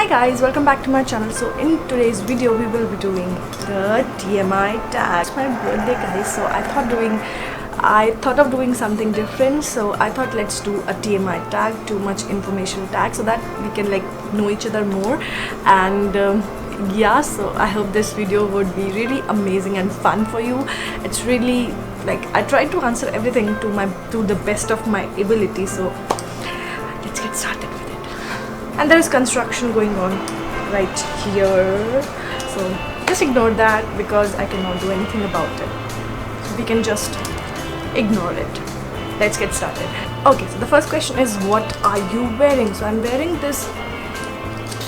Hi guys, welcome back to my channel. So in today's video we will be doing the TMI tag. It's my birthday guys, so I thought of doing something different. So I thought let's do a TMI tag, too much information tag, so that we can like know each other more. And yeah, so I hope this video would be really amazing and fun for you. It's really like I tried to answer everything to the best of my ability. So let's get started with it. And there is construction going on right here, so just ignore that because I cannot do anything about it. So we can just ignore it. Let's get started. Okay, so the first question is, what are you wearing? So I'm wearing this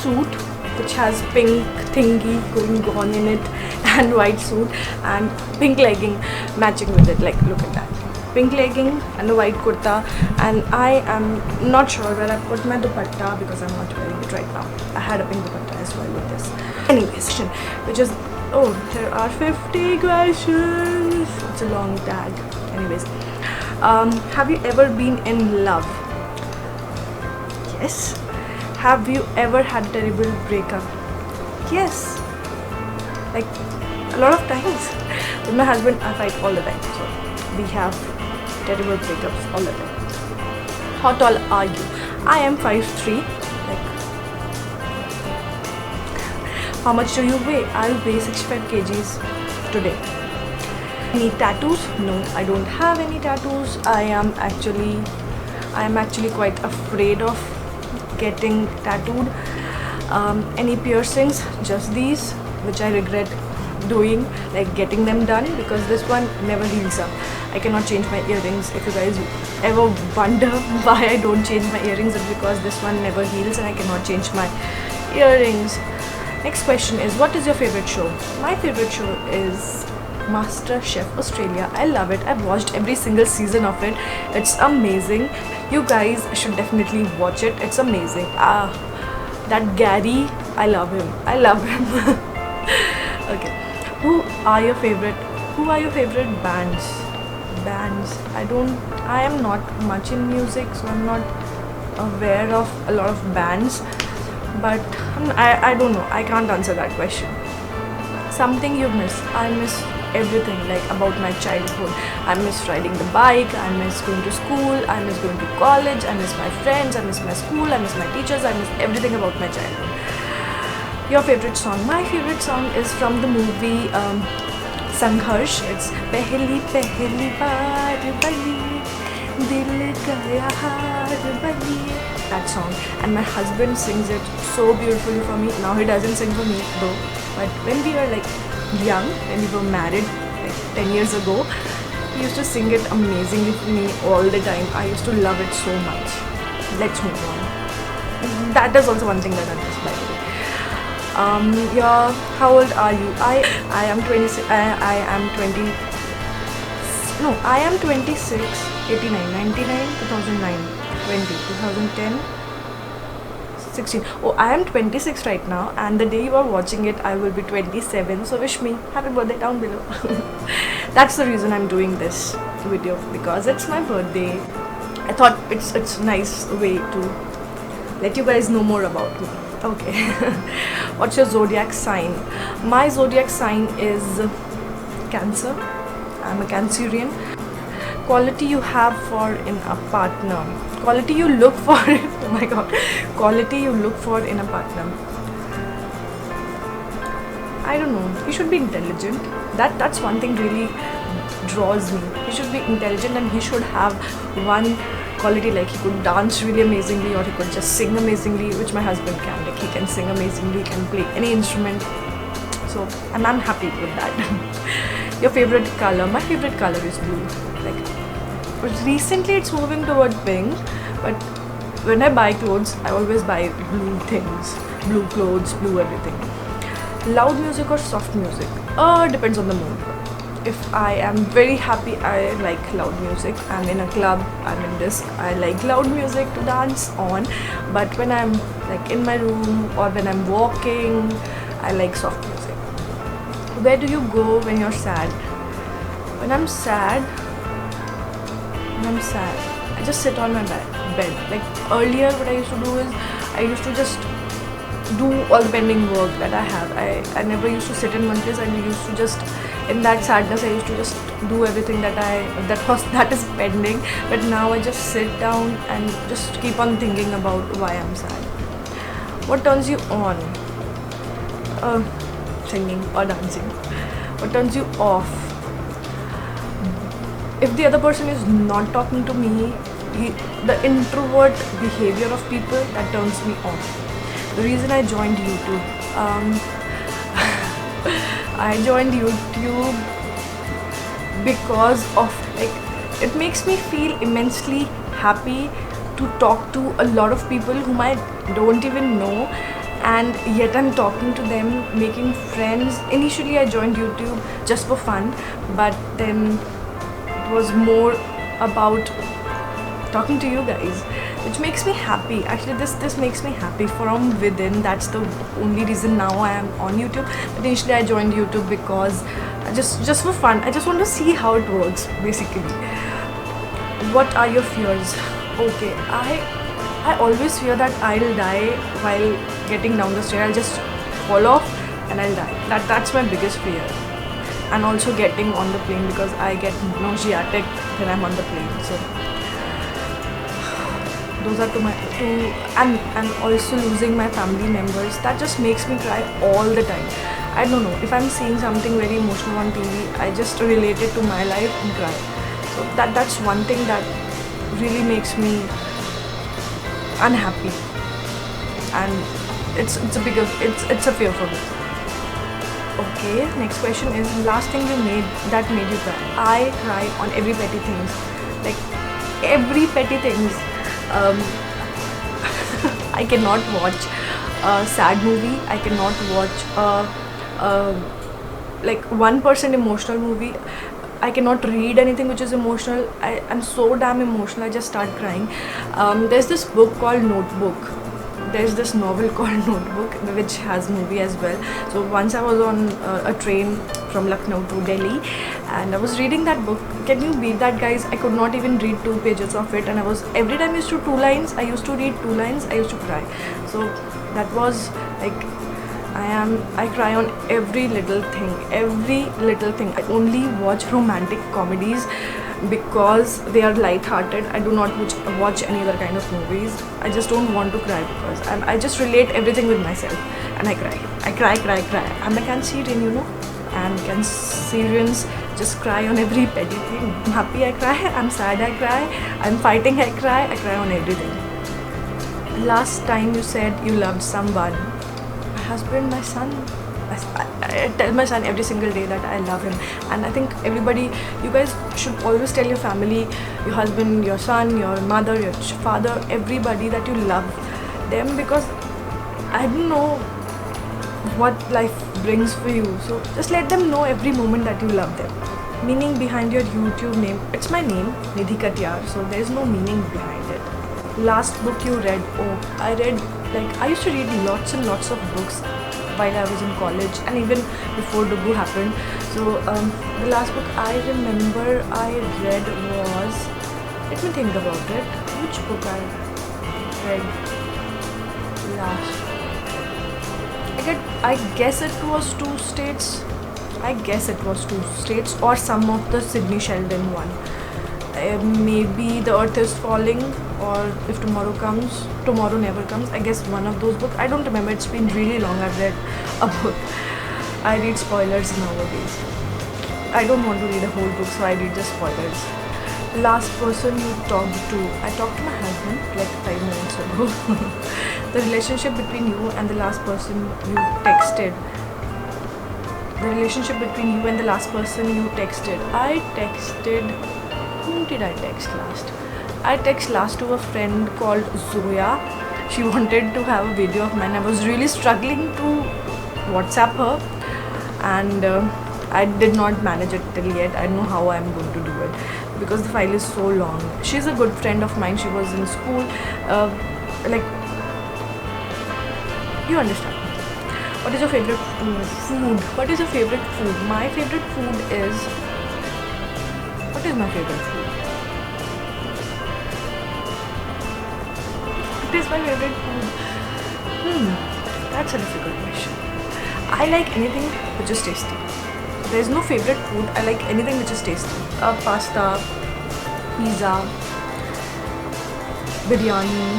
suit which has pink thingy going on in it and white suit and pink legging matching with it. Like, look at that. Pink legging and a white kurta, and I am not sure where I put my dupatta because I'm not wearing it right now. I had a pink dupatta as well with this. Anyways, which is, oh, there are 50 questions. It's a long tag. Anyways, have you ever been in love? Yes. Have you ever had a terrible breakup? Yes. Like a lot of times. With my husband, I fight all the time. So we have terrible breakups all the time. How tall are you? I am 5'3". Like, how much do you weigh? I'll weigh 65 kgs today. Any tattoos? No, I don't have any tattoos. I am actually quite afraid of getting tattooed. Any piercings? Just these, which I regret doing, like getting them done, because this one never heals up. I cannot change my earrings. If you guys ever wonder why I don't change my earrings, it's because this one never heals and I cannot change my earrings. Next question is, what is your favorite show? My favorite show is Master Chef Australia. I love it. I've watched every single season of it. It's amazing. You guys should definitely watch it. It's amazing. That Gary, I love him. Okay. Who are your favorite bands? I am not much in music, so I'm not aware of a lot of bands, but I don't know. I can't answer that question. Something you miss? I miss everything, like about my childhood. I miss riding the bike, I miss going to school, I miss going to college, I miss my friends, I miss my school, I miss my teachers, I miss everything about my childhood. Your favorite song? My favorite song is from the movie Sangharsh. It's Pehli Pehli Baar Bali Dil Gaya Haar Bali. That song, and my husband sings it so beautifully for me. Now he doesn't sing for me though, but when we were like young, when we were married like 10 years ago, he used to sing it amazingly for me all the time. I used to love it so much. Let's move on. That is also one thing that I miss, by the way. How old are you? I am 26. I am 26, 89, 99, 2009, 20, 2010, 16. Oh, I am 26 right now, and the day you are watching it, I will be 27. So wish me happy birthday down below. That's the reason I'm doing this video, because it's my birthday. I thought it's a nice way to let you guys know more about me. Okay. What's your zodiac sign? My zodiac sign is Cancer. I'm a Cancerian. Quality you have for in a partner. Quality you look for oh my god. Quality you look for in a partner. I don't know. He should be intelligent. That's one thing really draws me. He should be intelligent, and he should have one quality, like he could dance really amazingly, or he could just sing amazingly, which my husband can. Like, he can sing amazingly, can play any instrument. So I'm happy with that. Your favorite color? My favorite color is blue. But recently it's moving toward pink, but when I buy clothes, I always buy blue things, blue clothes, blue everything. Loud music or soft music? Depends on the mood. If I am very happy, I like loud music. I'm in a club, I'm in this, I like loud music to dance on. But when I'm like in my room or when I'm walking, I like soft music. Where do you go when you're sad? When I'm sad, I just sit on my bed. Like earlier, what I used to do is I used to just do all the pending work that I have. I never used to sit in one place. I used to just, in that sadness, I used to just do everything that is pending. But now I just sit down and just keep on thinking about why I'm sad. What turns you on? Singing or dancing. What turns you off? If the other person is not talking to me, the introvert behavior of people, that turns me off. The reason I joined YouTube, I joined YouTube because of, like, it makes me feel immensely happy to talk to a lot of people whom I don't even know, and yet I'm talking to them, making friends. Initially I joined YouTube just for fun, but then it was more about talking to you guys, which makes me happy. Actually, this makes me happy from within. That's the only reason now I am on YouTube. But initially I joined YouTube because just for fun. I just want to see how it works, basically. What are your fears? Okay, I always fear that I'll die while getting down the stair. I'll just fall off and I'll die. That's my biggest fear. And also getting on the plane, because I get nauseatic when I'm on the plane. So those are two, and also losing my family members. That just makes me cry all the time. I don't know, if I'm seeing something very emotional on TV, I just relate it to my life and cry. So that's one thing that really makes me unhappy, and it's a fear for me. Okay, next question is, last thing you made that made you cry. I cry on every petty things, like every petty things. I cannot watch a sad movie. I cannot watch like 1% emotional movie. I cannot read anything which is emotional. I'm so damn emotional, I just start crying. There's this book called Notebook. There's this novel called Notebook, which has movie as well. So once I was on a train from Lucknow to Delhi, and I was reading that book. Can you beat that, guys? I could not even read 2 pages of it, and every time I used to read 2 lines, I used to cry. So that was like, I cry on every little thing. I only watch romantic comedies because they are light-hearted. I do not watch any other kind of movies. I just don't want to cry because I just relate everything with myself, and I cry. I'm a Cancerian, you know, and Cancerians just cry on every petty thing. I'm happy, I cry. I'm sad, I cry. I'm fighting, I cry. I cry on everything. Last time you said you loved someone. My husband, my son. I tell my son every single day that I love him, and I think everybody, you guys should always tell your family, your husband, your son, your mother, your father, everybody that you love them, because I don't know what life brings for you. So just let them know every moment that you love them. Meaning behind your YouTube name. It's my name, Nidhi Katyar, so there is no meaning behind it. Last book you read? Oh, I used to read lots and lots of books while I was in college, and even before Dubu happened. So the last book I remember I read was, let me think about it, which book I read last. I guess it was Two States. Or some of the Sidney Sheldon one. Maybe The Earth is Falling, or If Tomorrow Comes, Tomorrow Never Comes. I guess one of those books. I don't remember. It's been really long I've read a book. I read spoilers nowadays. I don't want to read a whole book, so I read just spoilers. Last person you talked to? I talked to my husband like 5 minutes ago. The relationship between you and the last person you texted. I texted. Whom did I text last? I text last to a friend called Zoya. She wanted to have a video of mine. I was really struggling to WhatsApp her, and I did not manage it till yet. I don't know how I'm going to do it because the file is so long. She's a good friend of mine. She was in school. You understand. What is your favorite food? What is your favorite food? My favorite food is... What is my favorite food? What is my favorite food? That's a difficult question. I like anything which is tasty. There is no favorite food. I like anything which is tasty. Pasta, pizza, biryani,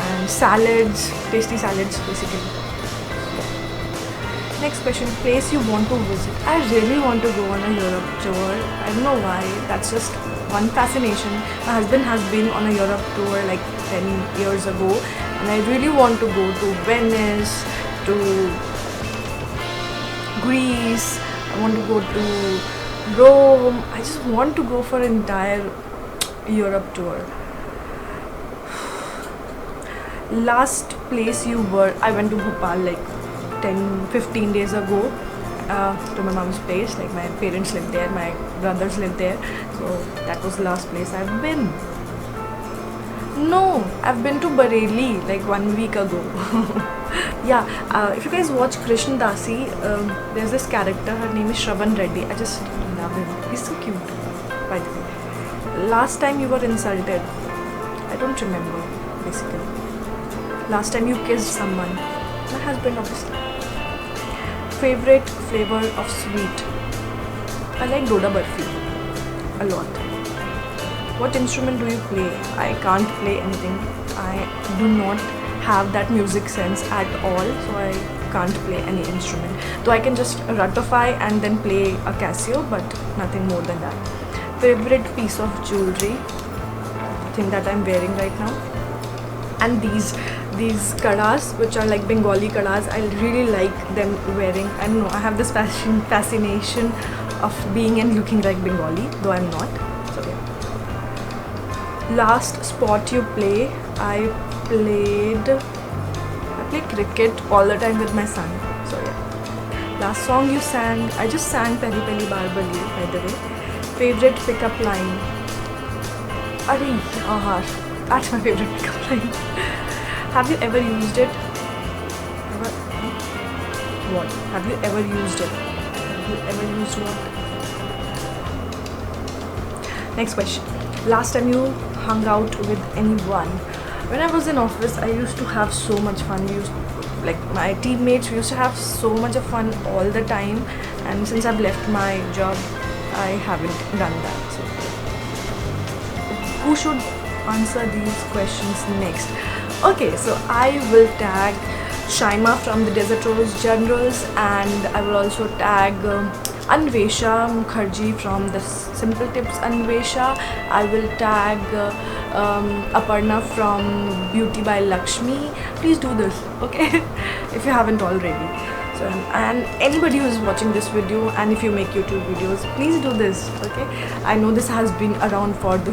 and salads, tasty salads basically. Next question, place you want to visit. I really want to go on a Europe tour. I don't know why, that's just one fascination. My husband has been on a Europe tour like 10 years ago, and I really want to go to Venice, to Greece, I want to go to Rome. I just want to go for an entire Europe tour. Last place you were, I went to Bhopal like 10-15 days ago to my mom's place. Like my parents live there, my brothers live there, so that was the last place I've been. No, I've been to Bareilly like 1 week ago. Yeah, if you guys watch Krishna Dasi, there's this character, her name is Shravan Reddy. I just love him, he's so cute, by the way. Last time you were insulted, I don't remember basically. Last time you kissed someone, my husband obviously. Favorite flavor of sweet? I like Doda Barfi a lot. What instrument do you play? I can't play anything. I do not have that music sense at all, so I can't play any instrument. Though I can just ratify and then play a Casio, but nothing more than that. Favorite piece of jewelry? Thing that I'm wearing right now. And these kadas, which are like Bengali kadas, I really like them wearing. I don't know, I have this fascination of being and looking like Bengali, though I'm not. So yeah. Last sport you play? I play cricket all the time with my son. So yeah. Last song you sang? I just sang Pehli Pehli Baar Bali, by the way. Favorite pickup line? Arey yaar, that's my favorite pickup line. Have you ever used it? What? Have you ever used it? Have you ever used what? Next question. Last time you hung out with anyone? When I was in office, I used to have so much fun. Like my teammates, we used to have so much of fun all the time. And since I've left my job, I haven't done that. So, who should answer these questions next? Okay, so I will tag Shaima from the Desert Rose Generals, and I will also tag Anvesha Mukherjee from the Simple Tips Anvesha. I will tag Aparna from Beauty by Lakshmi. Please do this, okay? If you haven't already. So, and anybody who is watching this video, and if you make YouTube videos, please do this, okay? I know this has been around for the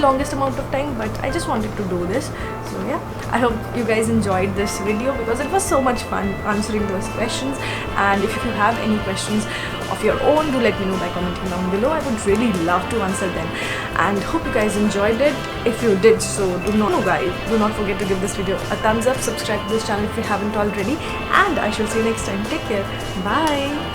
longest amount of time, but I just wanted to do this. So yeah, I hope you guys enjoyed this video because it was so much fun answering those questions. And if you have any questions of your own, do let me know by commenting down below. I would really love to answer them, and hope you guys enjoyed it. If you did so, do not forget to give this video a thumbs up, subscribe to this channel if you haven't already, and I shall see you next time. Take care, bye.